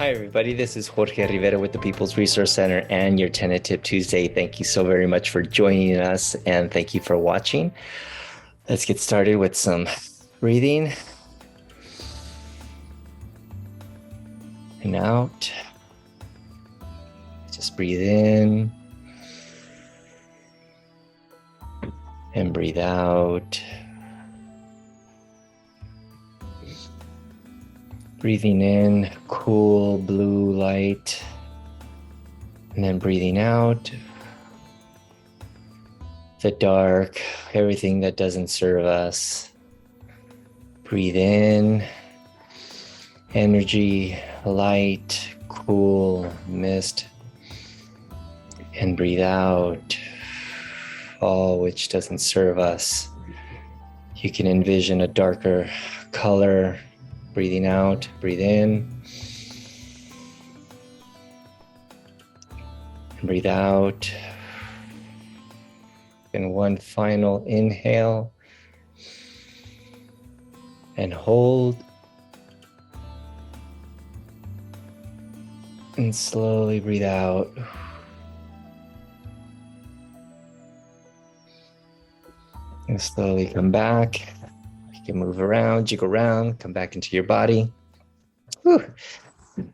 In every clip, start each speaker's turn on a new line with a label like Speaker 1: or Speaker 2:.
Speaker 1: Hi, everybody. This is Jorge Rivera with the People's Resource Center and your Tenant Tip Tuesday. Thank you so very much for joining us and thank you for watching. Let's get started with some breathing and out. Just breathe in and breathe out. Breathing in, cool blue light, and then breathing out, the dark, everything that doesn't serve us. Breathe in, energy, light, cool, mist, and breathe out, all which doesn't serve us. You can envision a darker color. Breathing out, breathe in, and breathe out. And one final inhale, and hold. And slowly breathe out. And slowly come back. You can move around, jiggle around, come back into your body. Whew.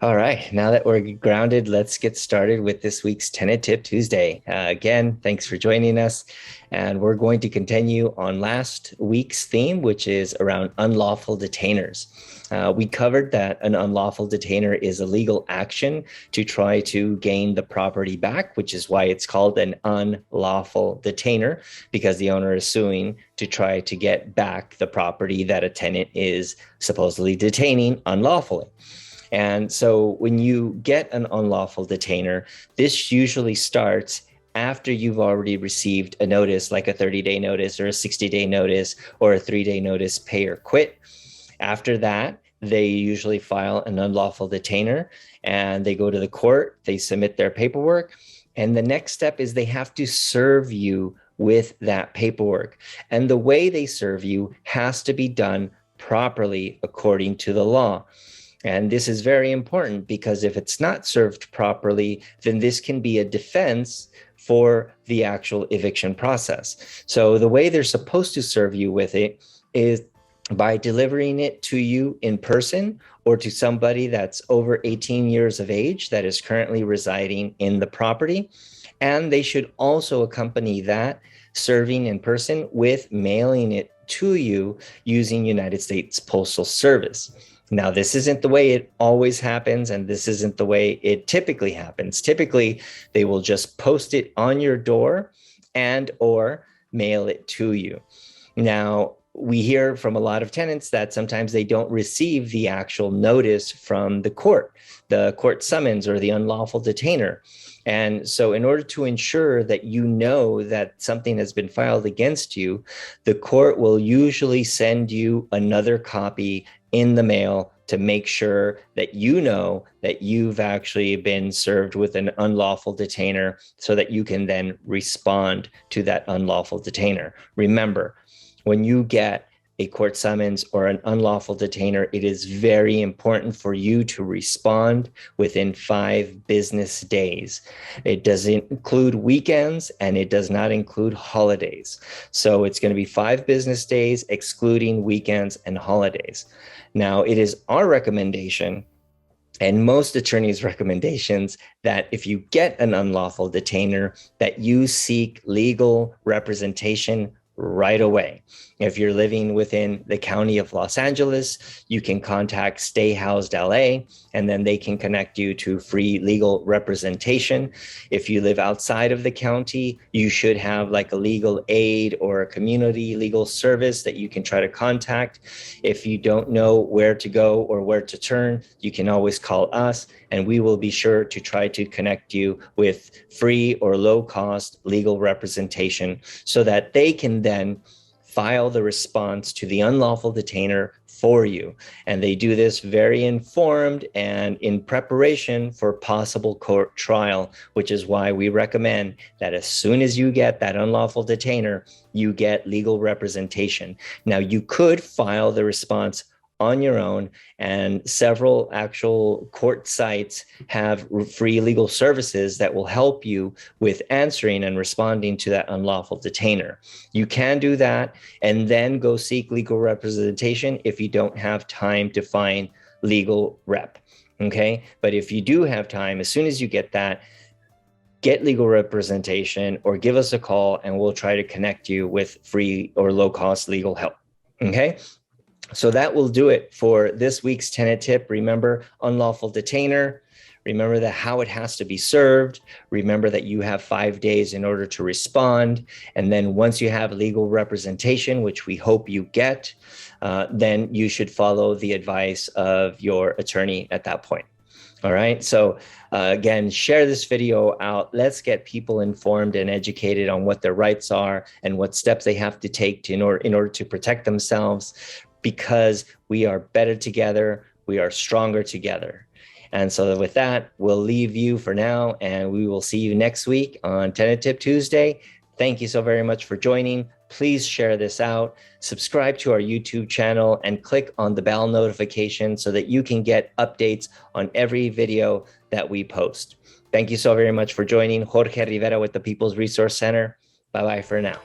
Speaker 1: All right, now that we're grounded, let's get started with this week's Tenant Tip Tuesday. Again, thanks for joining us. And we're going to continue on last week's theme, which is around unlawful detainers. We covered that an unlawful detainer is a legal action to try to gain the property back, which is why it's called an unlawful detainer, because the owner is suing to try to get back the property that a tenant is supposedly detaining unlawfully. And so when you get an unlawful detainer, this usually starts after you've already received a notice, like a 30-day notice or a 60-day notice or a 3-day notice, pay or quit. After that, they usually file an unlawful detainer and they go to the court, they submit their paperwork. And the next step is they have to serve you with that paperwork. And the way they serve you has to be done properly according to the law. And this is very important because if it's not served properly, then this can be a defense for the actual eviction process. So the way they're supposed to serve you with it is by delivering it to you in person or to somebody that's over 18 years of age that is currently residing in the property. And they should also accompany that serving in person with mailing it to you using United States Postal Service. Now, this isn't the way it always happens, and this isn't the way it typically happens. Typically, they will just post it on your door and or mail it to you. Now, we hear from a lot of tenants that sometimes they don't receive the actual notice from the court summons or the unlawful detainer. And so in order to ensure that you know that something has been filed against you, the court will usually send you another copy in the mail to make sure that you know that you've actually been served with an unlawful detainer so that you can then respond to that unlawful detainer. Remember, when you get a court summons or an unlawful detainer, it is very important for you to respond within 5 business days. It doesn't include weekends and it does not include holidays. So it's going to be 5 business days, excluding weekends and holidays. Now, it is our recommendation and most attorneys' recommendations that if you get an unlawful detainer, that you seek legal representation right away. If you're living within the county of Los Angeles, you can contact Stay Housed LA, and then they can connect you to free legal representation. If you live outside of the county, you should have like a legal aid or a community legal service that you can try to contact. If you don't know where to go or where to turn, you can always call us, and we will be sure to try to connect you with free or low cost legal representation so that they can then file the response to the unlawful detainer for you. And they do this very informed and in preparation for possible court trial, which is why we recommend that as soon as you get that unlawful detainer, you get legal representation. Now, you could file the response on your own, and several actual court sites have free legal services that will help you with answering and responding to that unlawful detainer. You can do that and then go seek legal representation if you don't have time to find legal rep. Okay, but if you do have time, as soon as you get that, get legal representation or give us a call and we'll try to connect you with free or low-cost legal help. Okay, so that will do it for this week's tenant tip. Remember, unlawful detainer. Remember that how it has to be served. Remember that you have 5 days in order to respond. And then once you have legal representation, which we hope you get, then you should follow the advice of your attorney at that point. All right. So again, share this video out. Let's get people informed and educated on what their rights are and what steps they have to take in order to protect themselves, because we are better together. We are stronger together. And so with that, we'll leave you for now, and we will see you next week on Tenant Tip Tuesday. Thank you so very much for joining. Please share this out, subscribe to our YouTube channel, and click on the bell notification so that you can get updates on every video that we post. Thank you so very much for joining. Jorge Rivera with the People's Resource Center. Bye-bye for now.